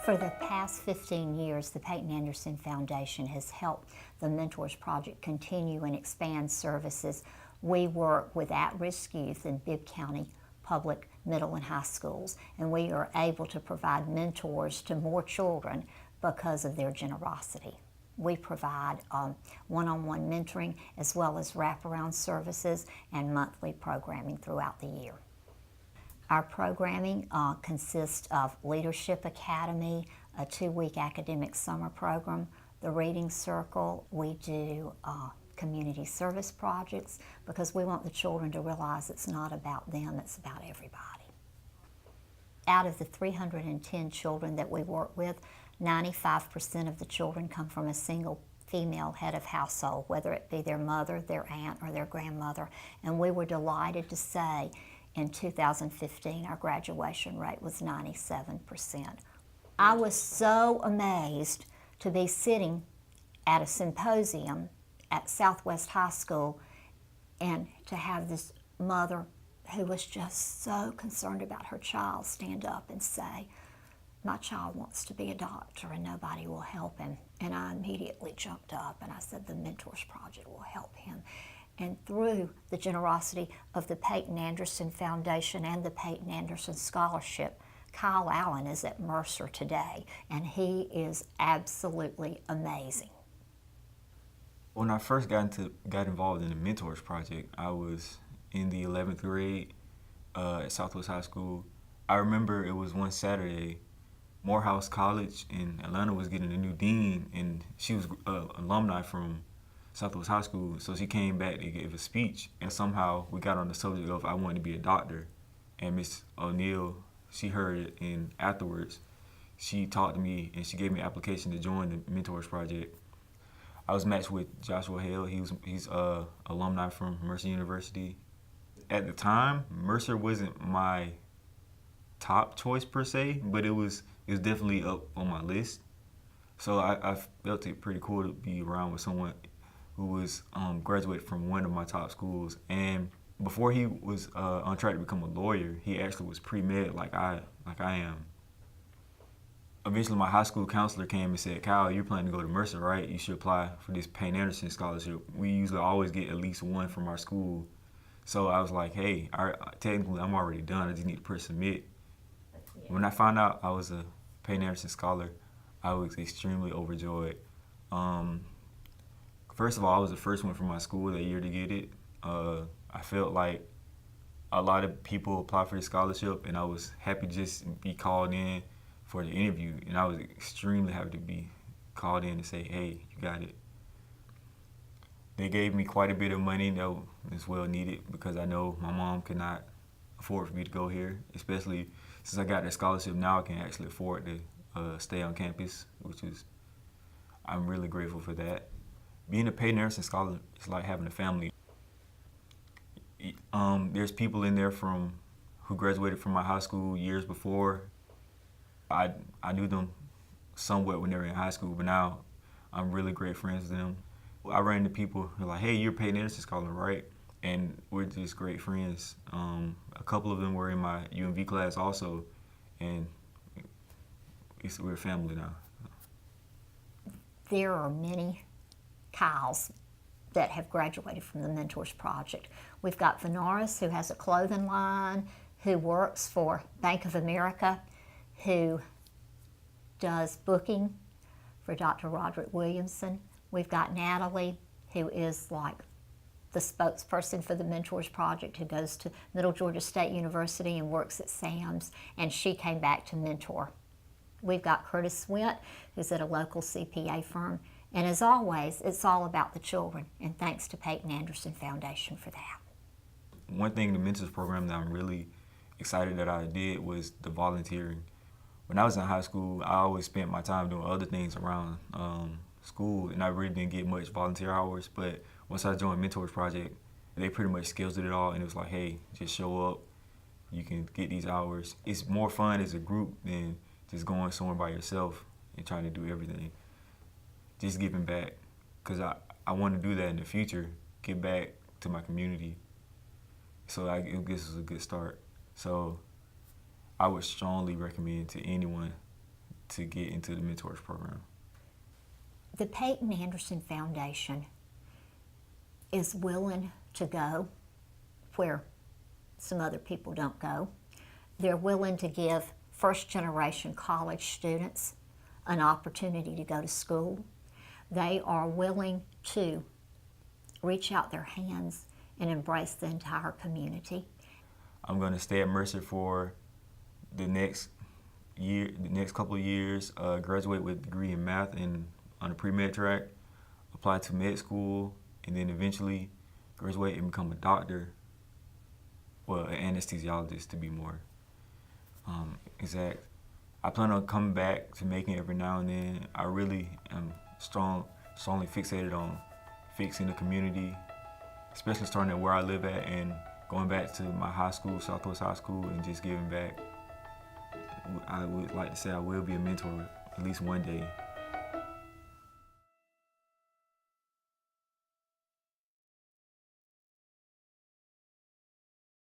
For the past 15 years, the Peyton Anderson Foundation has helped the Mentors Project continue and expand services. We work with at-risk youth in Bibb County Public Middle and High Schools, and we are able to provide mentors to more children because of their generosity. We provide one-on-one mentoring as well as wraparound services and monthly programming throughout the year. Our programming consists of Leadership Academy, a 2-week academic summer program, the Reading Circle. We do community service projects because we want the children to realize it's not about them, it's about everybody. Out of the 310 children that we work with, 95% of the children come from a single female head of household, whether it be their mother, their aunt, or their grandmother. And we were delighted to say in 2015 our graduation rate was 97%. I was so amazed to be sitting at a symposium at Southwest High School and to have this mother who was just so concerned about her child stand up and say, "My child wants to be a doctor and nobody will help him." And I immediately jumped up and I said, "The Mentors Project will help him." And through the generosity of the Peyton Anderson Foundation and the Peyton Anderson Scholarship, Kyle Allen is at Mercer today, and he is absolutely amazing. When I first got involved in the Mentors Project, I was in the 11th grade at Southwest High School. I remember it was one Saturday, Morehouse College in Atlanta was getting a new dean, and she was alumni from Southwest High School, so she came back to give a speech, and somehow we got on the subject of I wanted to be a doctor, and Miss O'Neill, she heard it, and afterwards she talked to me and she gave me an application to join the Mentors Project. I was matched with Joshua Hale. He's alumni from Mercer University. At the time, Mercer wasn't my top choice per se, but it was definitely up on my list. So I felt it pretty cool to be around with someone who was graduated from one of my top schools. And before he was on track to become a lawyer, he actually was pre-med like I am. Eventually, my high school counselor came and said, "Kyle, you're planning to go to Mercer, right? You should apply for this Peyton Anderson Scholarship. We usually always get at least one from our school." So I was like, "Hey, technically I'm already done. I just need to press submit." Yeah. When I found out I was a Peyton Anderson Scholar, I was extremely overjoyed. First of all, I was the first one from my school that year to get it. I felt like a lot of people applied for the scholarship, and I was happy to just be called in for the interview, and I was extremely happy to be called in to say, "Hey, you got it." They gave me quite a bit of money that was well needed because I know my mom could not afford for me to go here, especially since I got the scholarship. Now I can actually afford to stay on campus, I'm really grateful for that. Being a Peyton Anderson Scholar is like having a family. There's people in there who graduated from my high school years before. I knew them somewhat when they were in high school, but now I'm really great friends with them. I ran into people who are like, "Hey, you're Peyton Anderson Scholar, right?" And we're just great friends. A couple of them were in my UMV class also, and we're family now. There are many Kyles that have graduated from the Mentors Project. We've got Venaris, who has a clothing line, who works for Bank of America, who does booking for Dr. Roderick Williamson. We've got Natalie, who is like the spokesperson for the Mentors Project, who goes to Middle Georgia State University and works at Sam's, and she came back to mentor. We've got Curtis Swint, who's at a local CPA firm. And as always, it's all about the children, and thanks to Peyton Anderson Foundation for that. One thing in the Mentors program that I'm really excited that I did was the volunteering. When I was in high school, I always spent my time doing other things around school, and I really didn't get much volunteer hours. But once I joined Mentors Project, they pretty much scheduled it all, and it was like, "Hey, just show up. You can get these hours." It's more fun as a group than just going somewhere by yourself and trying to do everything. Just giving back, because I want to do that in the future, give back to my community. So this was a good start. So I would strongly recommend to anyone to get into the mentors program. The Peyton Anderson Foundation is willing to go where some other people don't go. They're willing to give first-generation college students an opportunity to go to school. They are willing to reach out their hands and embrace the entire community. I'm going to stay at Mercer for the next couple of years, graduate with a degree in math and on the pre-med track, apply to med school, and then eventually graduate and become a doctor, well, an anesthesiologist to be more exact. I plan on coming back to Macon every now and then. I really am strongly fixated on fixing the community, especially starting at where I live at and going back to my high school, Southwest High School, and just giving back. I would like to say I will be a mentor at least one day.